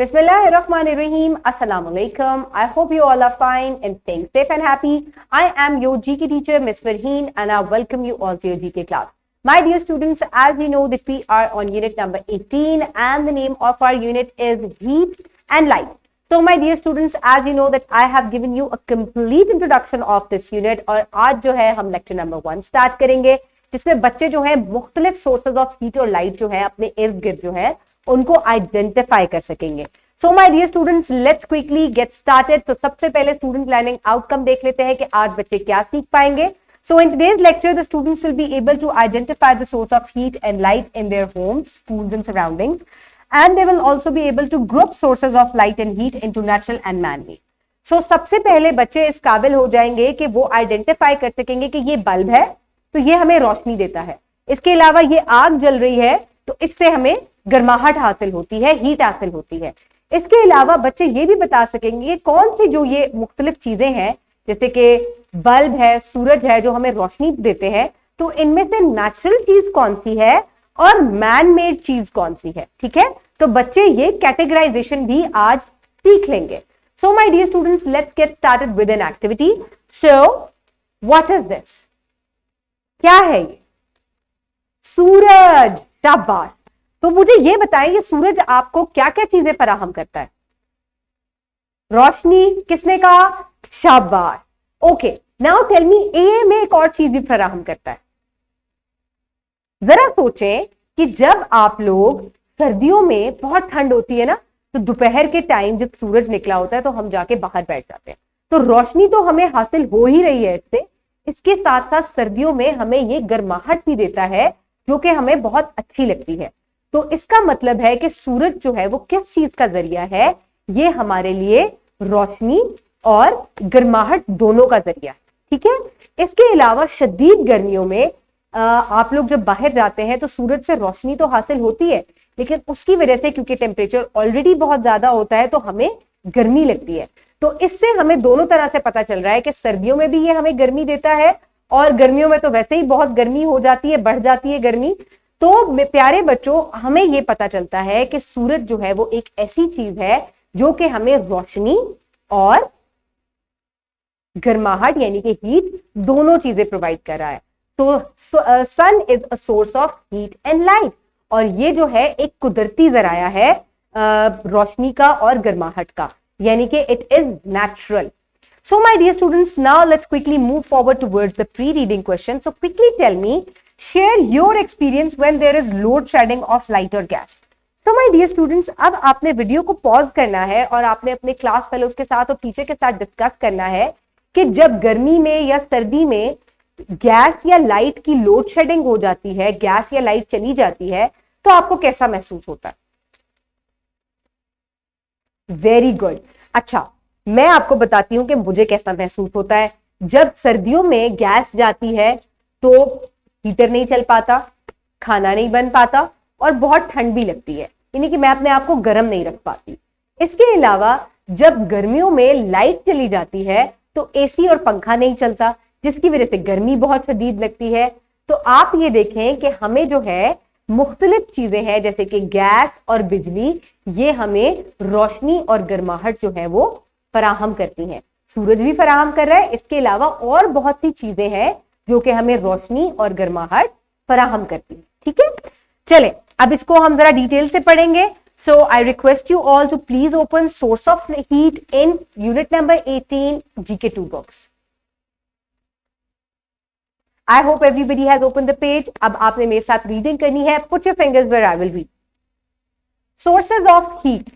Bismillahirrahmanirrahim. Assalamu alaikum. I hope you all are fine and staying safe and happy. I am your GK teacher, Miss Farheen, and I welcome you all to your GK class. My dear students, as we know that we are on unit number 18 and the name of our unit is Heat and Light. So my dear students, as you know that I have given you a complete introduction of this unit और आज जो है हम lecture number 1 start करेंगे जिसमें बच्चे जो है मुख्तलिफ sources of heat और light जो है अपने इर्द गिर्द जो है उनको आइडेंटिफाई कर सकेंगे. So my dear students, let's quickly get started. तो सबसे पहले स्टूडेंट लर्निंग आउटकम देख लेते हैं कि आज बच्चे क्या सीख पाएंगे. So in today's lecture the students will be able to identify the source of heat and light in their homes, schools and surroundings, and they will also be able to group sources of light and heat into natural and man made. So सबसे पहले बच्चे इस काबिल हो जाएंगे कि वो identify कर सकेंगे कि ये बल्ब है तो ये हमें रोशनी देता है, इसके अलावा ये आग जल रही है तो इससे हमें गर्माहट हासिल होती है, हीट हासिल होती है. इसके अलावा बच्चे ये भी बता सकेंगे कौन सी जो ये मुख्तलिफ चीजें हैं जैसे कि बल्ब है, सूरज है जो हमें रोशनी देते हैं, तो इनमें से नेचुरल चीज कौन सी है और मैन मेड चीज कौन सी है. ठीक है, तो बच्चे ये कैटेगराइजेशन भी आज सीख लेंगे. So my dear students, let's get started with an activity. So what is this? क्या है ये? सूरज. शाबाश. तो मुझे ये बताएं ये सूरज आपको क्या क्या चीजें फराहम करता है? रोशनी. किसने कहा? शाबाश. ओके, नाउ टेल मी ए में एक और चीज भी फराहम करता है. जरा सोचें कि जब आप लोग सर्दियों में बहुत ठंड होती है ना, तो दोपहर के टाइम जब सूरज निकला होता है तो हम जाके बाहर बैठ जाते हैं, तो रोशनी तो हमें हासिल हो ही रही है इससे. इसके साथ साथ सर्दियों में हमें ये गर्माहट भी देता है जो कि हमें बहुत अच्छी लगती है. तो इसका मतलब है कि सूरज जो है वो किस चीज का जरिया है? ये हमारे लिए रोशनी और गर्माहट दोनों का जरिया है. ठीक है, इसके अलावा शदीद गर्मियों में आप लोग जब बाहर जाते हैं तो सूरज से रोशनी तो हासिल होती है, लेकिन उसकी वजह से क्योंकि टेम्परेचर ऑलरेडी बहुत ज्यादा होता है तो हमें गर्मी लगती है. तो इससे हमें दोनों तरह से पता चल रहा है कि सर्दियों में भी ये हमें गर्मी देता है और गर्मियों में तो वैसे ही बहुत गर्मी हो जाती है, बढ़ जाती है गर्मी. तो प्यारे बच्चों, हमें ये पता चलता है कि सूरज जो है वो एक ऐसी चीज है जो कि हमें रोशनी और गर्माहट यानी कि हीट दोनों चीजें प्रोवाइड कर रहा है. तो sun is a source of heat and light, और ये जो है एक कुदरती जराया है रोशनी का और गर्माहट का, यानी कि it is natural. So my dear students, now let's quickly move forward towards the pre-reading question. So quickly tell me, share your experience when there is load shedding of light or gas. So my dear students, अब आपने video को pause करना है और आपने अपने class fellows के साथ और टीचर के साथ डिस्कस करना है कि जब गर्मी में या सर्दी में गैस या लाइट की लोड शेडिंग हो जाती है, गैस या लाइट चली जाती है, तो आपको कैसा महसूस होता है? Very good. अच्छा, मैं आपको बताती हूं कि मुझे कैसा महसूस होता है. जब सर्दियों में गैस जाती है तो हीटर नहीं चल पाता, खाना नहीं बन पाता और बहुत ठंड भी लगती है, यानी कि मैं अपने आप को गर्म नहीं रख पाती. इसके अलावा जब गर्मियों में लाइट चली जाती है तो एसी और पंखा नहीं चलता, जिसकी वजह से गर्मी बहुत शदीद लगती है. तो आप ये देखें कि हमें जो है मुख्तलिफ चीजें हैं जैसे कि गैस और बिजली, ये हमें रोशनी और गर्माहट जो है वो फराहम करती हैं. सूरज भी फराहम कर रहा है, इसके अलावा और बहुत सी चीजें हैं जो कि हमें रोशनी और गर्माहट फराहम करती हैं. ठीक है, चले अब इसको हम जरा डिटेल से पढ़ेंगे. So I request you all to please open source of heat in unit number 18 GK2 books. I hope everybody has open the page. अब आपने मेरे साथ रीडिंग करनी है. Put your fingers where I will read. Sources of heat.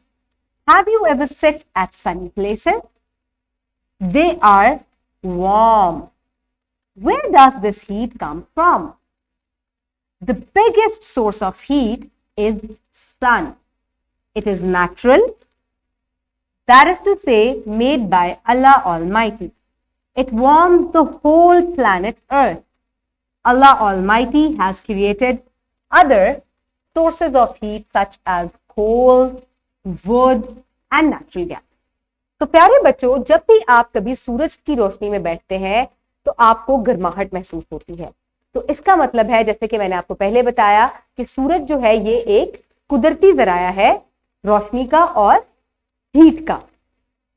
Have you ever sat at sunny places? They are warm. Where does this heat come from? The biggest source of heat is sun. It is natural, that is to say, made by Allah Almighty. It warms the whole planet Earth. Allah Almighty has created other sources of heat such as coal, would and natural gas. तो प्यारे बच्चों, जब भी आप कभी सूरज की रोशनी में बैठते हैं तो आपको गर्माहट महसूस होती है. तो इसका मतलब है, जैसे कि मैंने आपको पहले बताया, कि सूरज जो है ये एक कुदरती जराया है रोशनी का और हीट का।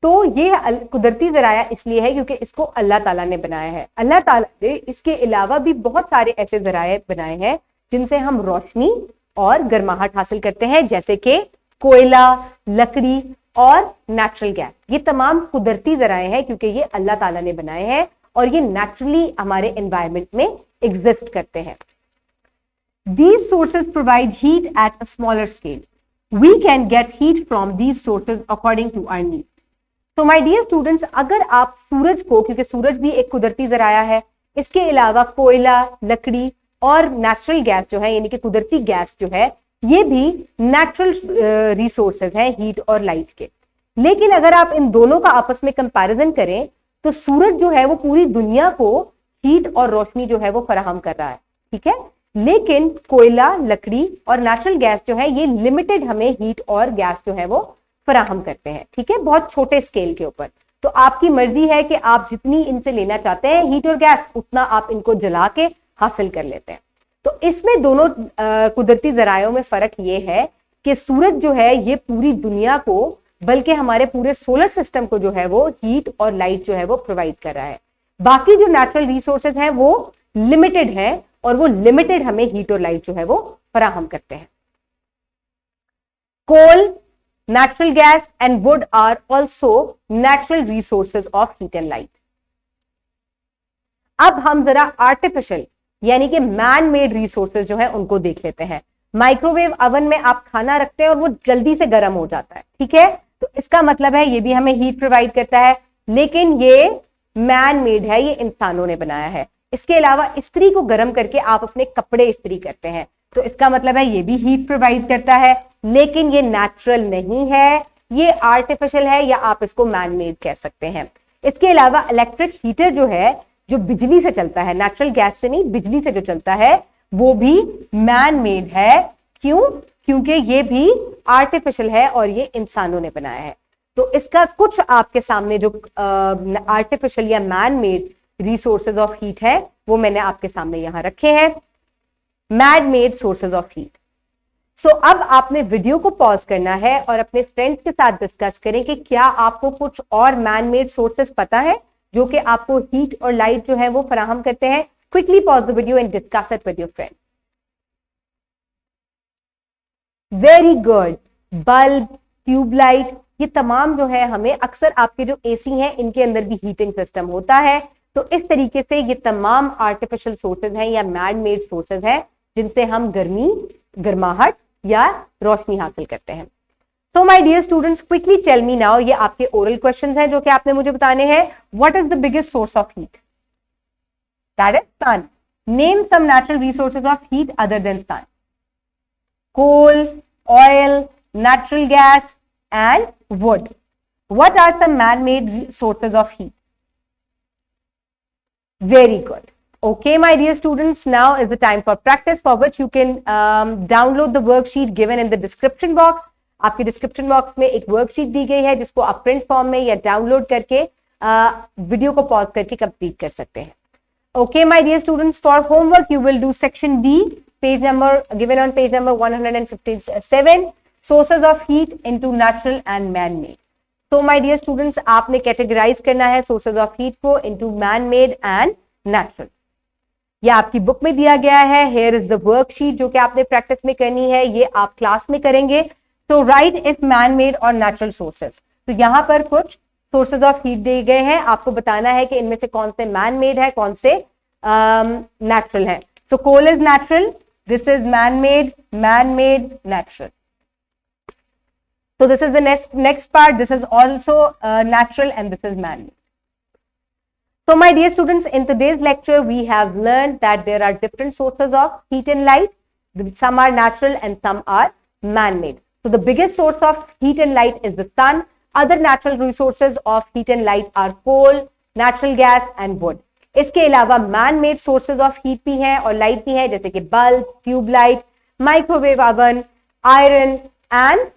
तो ये कुदरती जराया इसलिए है क्योंकि इसको अल्लाह ताला ने बनाया है। अल्लाह ताला ने इसके अलावा भी बहुत सारे ऐसे जराए बनाए हैं जिनसे हम रोशनी और गर्माहट हासिल करते हैं, जैसे कि कोयला, लकड़ी और नेचुरल गैस। ये तमाम कुदरती जराए हैं क्योंकि ये अल्लाह ताला ने बनाए हैं और ये नेचुरली हमारे एनवायरमेंट में एग्जिस्ट करते हैं। These sources provide heat at a smaller scale. We can get heat from these sources according to our needs. तो माय डियर स्टूडेंट्स, अगर आप सूरज को, क्योंकि सूरज भी एक कुदरती जराया है, इसके अलावा कोयला, लकड़ी और नेचुरल गैस जो है यानी कि कुदरती गैस जो है, ये भी नेचुरल रिसोर्सेज हैं हीट और लाइट के। लेकिन अगर आप इन दोनों का आपस में कंपैरिजन करें तो सूरज जो है वो पूरी दुनिया को हीट और रोशनी जो है वो फराहम कर रहा है, ठीक है। लेकिन कोयला, लकड़ी और नेचुरल गैस जो है ये लिमिटेड हमें हीट और गैस जो है वो फराहम करते हैं, ठीक है, बहुत छोटे स्केल के ऊपर। तो आपकी मर्जी है कि आप जितनी इनसे लेना चाहते हैं हीट और गैस, उतना आप इनको जला के हासिल कर लेते हैं। तो इसमें दोनों कुदरती जरायों में फर्क ये है कि सूरज जो है ये पूरी दुनिया को, बल्कि हमारे पूरे सोलर सिस्टम को जो है वो हीट और लाइट जो है वो प्रोवाइड कर रहा है। बाकी जो नेचुरल रिसोर्सेज हैं वो लिमिटेड है और वो लिमिटेड हमें हीट और लाइट जो है वो फराहम करते हैं। कोल, natural gas and wood are also natural resources of heat and light. अब हम जरा आर्टिफिशियल यानी कि मैन मेड रिसोर्सेज जो है उनको देख लेते हैं। माइक्रोवेव ओवन में आप खाना रखते हैं और वो जल्दी से गर्म हो जाता है, ठीक है, तो इसका मतलब है ये भी हमें हीट प्रोवाइड करता है, लेकिन ये मैन मेड है, ये इंसानों ने बनाया है। इसके अलावा इस्त्री को गर्म करके आप अपने कपड़े इस्त्री करते हैं, तो इसका मतलब है ये भी हीट प्रोवाइड करता है, लेकिन ये नेचुरल नहीं है, ये आर्टिफिशियल है या आप इसको मैन मेड कह सकते हैं। इसके अलावा इलेक्ट्रिक हीटर जो है, जो बिजली से चलता है, नेचुरल गैस से नहीं, बिजली से जो चलता है, वो भी मैन मेड है। क्यों? क्योंकि ये भी आर्टिफिशियल है और ये इंसानों ने बनाया है। तो इसका कुछ आपके सामने जो आर्टिफिशियल या man made resources of heat है वो मैंने आपके सामने यहां रखे हैं, man made sources of heat. So अब आपने वीडियो को पॉज करना है और अपने फ्रेंड्स के साथ डिस्कस करें कि क्या आपको कुछ और मैन मेड सोर्सेज पता है जो कि आपको हीट और लाइट जो है वो फराहम करते हैं। Quickly pause the video and discuss it with your friends. Very good. Bulb, tubelight, ये तमाम जो है हमें, अक्सर आपके जो एसी हैं इनके अंदर भी हीटिंग सिस्टम होता है। तो इस तरीके से ये तमाम आर्टिफिशियल सोर्सेज हैं या मैन मेड सोर्सेज हैं जिनसे हम गर्मी, गर्माहट या रोशनी हासिल करते हैं। So my dear students, quickly tell me now, ये आपके ओरल क्वेश्चंस हैं जो कि आपने मुझे बताने हैं। What is the biggest source of heat? That is sun. Name some natural resources of heat other than sun. Coal, oil, natural gas and wood. What are some man made sources of heat? Very good. Okay, my dear students, now is the time for practice, for which you can download the worksheet given in the description box. आपके description box में एक worksheet दी गई है जिसको आप print form में या download करके वीडियो को पॉज करके कंप्लीट कर सकते हैं। Okay, my dear students, for homework you will do section D, page number given on page number 157, sources of heat into natural and man-made. So my dear students, आपने categorise करना है sources of heat को into man made and natural. ये आपकी book में दिया गया है। हेयर इज द वर्कशीट जो कि आपने प्रैक्टिस में करनी है, ये आप क्लास में करेंगे। तो राइट इफ मैन मेड और नेचुरल सोर्सेज। तो यहाँ पर कुछ सोर्सेज ऑफ हीट दिए गए हैं, आपको बताना है कि इनमें से कौन से मैन मेड है, कौन से नेचुरल है। So coal is natural, this is man made, natural. So this is the next part. This is also natural and this is man-made. So my dear students, in today's lecture we have learned that there are different sources of heat and light. Some are natural and some are man-made. So the biggest source of heat and light is the sun. Other natural resources of heat and light are coal, natural gas and wood. इसके अलावा man-made sources of heat भी हैं और light भी हैं, जैसे कि bulb, tube light, microwave oven, iron and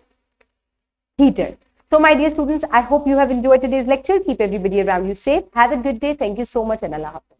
heater. So my dear students, I hope you have enjoyed today's lecture. Keep everybody around you safe. Have a good day. Thank you so much and Allah Hafiz.